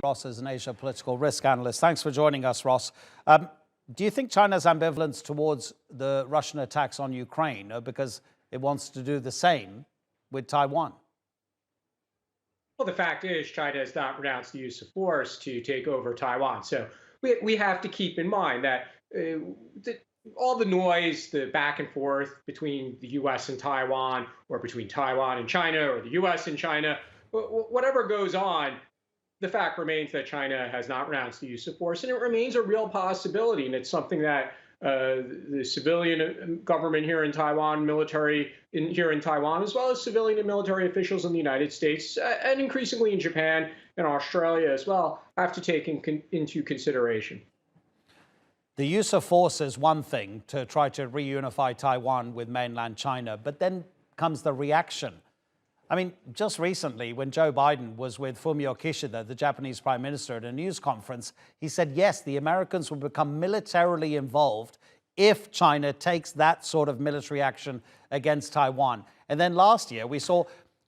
Ross is an Asia political risk analyst. Thanks for joining us, Ross. Do you think China's ambivalence towards the Russian attacks on Ukraine because it wants to do the same with Taiwan? Well, the fact is, China has not renounced the use of force to take over Taiwan. So we have to keep in mind that all the noise, the back and forth between the U.S. and Taiwan, or between Taiwan and China, or the U.S. and China, whatever goes on, the fact remains that China has not renounced the use of force, and it remains a real possibility. And it's something that the civilian government here in Taiwan, military here in Taiwan, as well as civilian and military officials in the United States, and increasingly in Japan and Australia as well, have to take into consideration. The use of force is one thing to try to reunify Taiwan with mainland China, but then comes the reaction. I mean, just recently, when Joe Biden was with Fumio Kishida, the Japanese prime minister, at a news conference, he said, yes, the Americans will become militarily involved if China takes that sort of military action against Taiwan. And then last year, we saw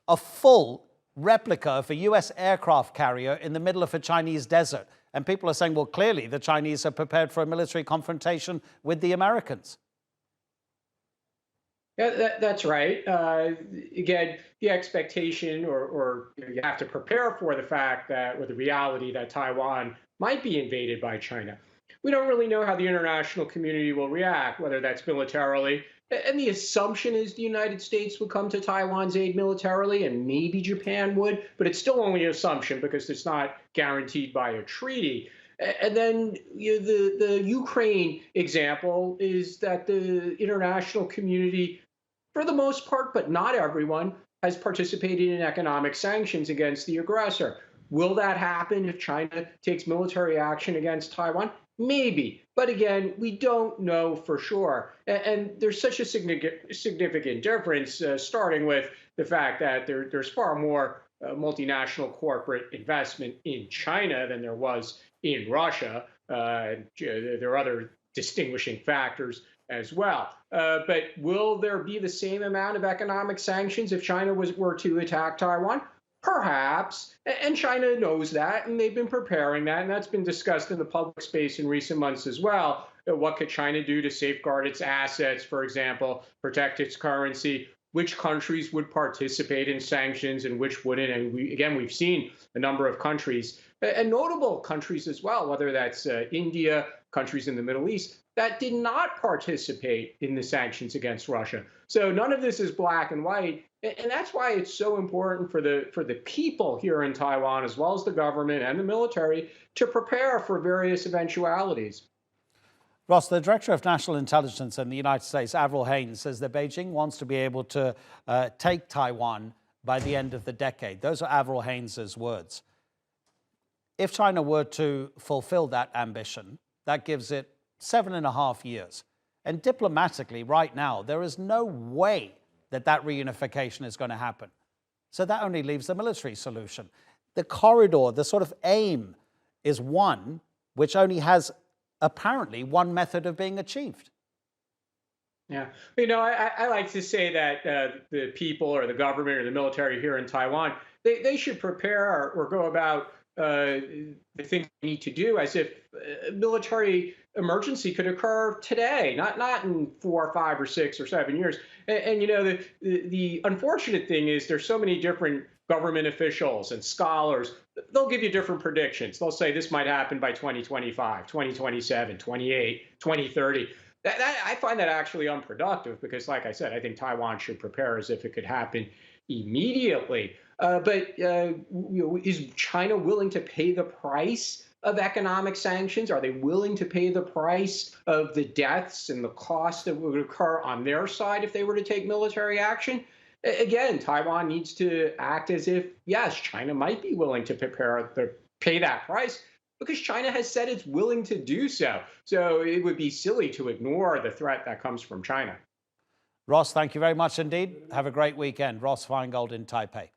a full replica of a U.S. aircraft carrier in the middle of a Chinese desert. And people are saying, well, clearly the Chinese are prepared for a military confrontation with the Americans. Yeah, that's right. Again, the expectation, or you have to prepare for the fact that, or the reality that Taiwan might be invaded by China. We don't really know how the international community will react, whether that's militarily. And the assumption is the United States would come to Taiwan's aid militarily, and maybe Japan would, but it's still only an assumption because it's not guaranteed by a treaty. And then the Ukraine example is that the international community, for the most part, but not everyone, has participated in economic sanctions against the aggressor. Will that happen if China takes military action against Taiwan? Maybe. But again, we don't know for sure. And there's such a significant difference, starting with the fact that there's far more multinational corporate investment in China than there was in Russia. There are other distinguishing factors as well. But will there be the same amount of economic sanctions if China were to attack Taiwan? Perhaps, and China knows that, and they've been preparing that, and that's been discussed in the public space in recent months as well. What could China do to safeguard its assets, for example, protect its currency? Which countries would participate in sanctions and which wouldn't? And we've seen a number of countries, and notable countries as well, whether that's India, countries in the Middle East, that did not participate in the sanctions against Russia. So none of this is black and white. And that's why it's so important for the people here in Taiwan, as well as the government and the military, to prepare for various eventualities. Ross, the Director of National Intelligence in the United States, Avril Haines, says that Beijing wants to be able to take Taiwan by the end of the decade. Those are Avril Haines' words. If China were to fulfill that ambition, that gives it 7.5 years. And diplomatically, right now, there is no way that reunification is going to happen. So that only leaves the military solution. The corridor, the sort of aim, is one which only has apparently one method of being achieved. Yeah, I like to say that the people or the government or the military here in Taiwan, they should prepare or go about the things they need to do as if a military emergency could occur today, not in 4 or 5 or 6 or 7 years. And the unfortunate thing is there's so many different government officials and scholars. They'll give you different predictions. They'll say this might happen by 2025, 2027, 28, 2030. I find that actually unproductive because, like I said, I think Taiwan should prepare as if it could happen immediately. But is China willing to pay the price of economic sanctions? Are they willing to pay the price of the deaths and the cost that would occur on their side if they were to take military action? Again, Taiwan needs to act as if, yes, China might be willing to pay that price, because China has said it's willing to do so. So it would be silly to ignore the threat that comes from China. Ross, thank you very much indeed. Have a great weekend. Ross Feingold in Taipei.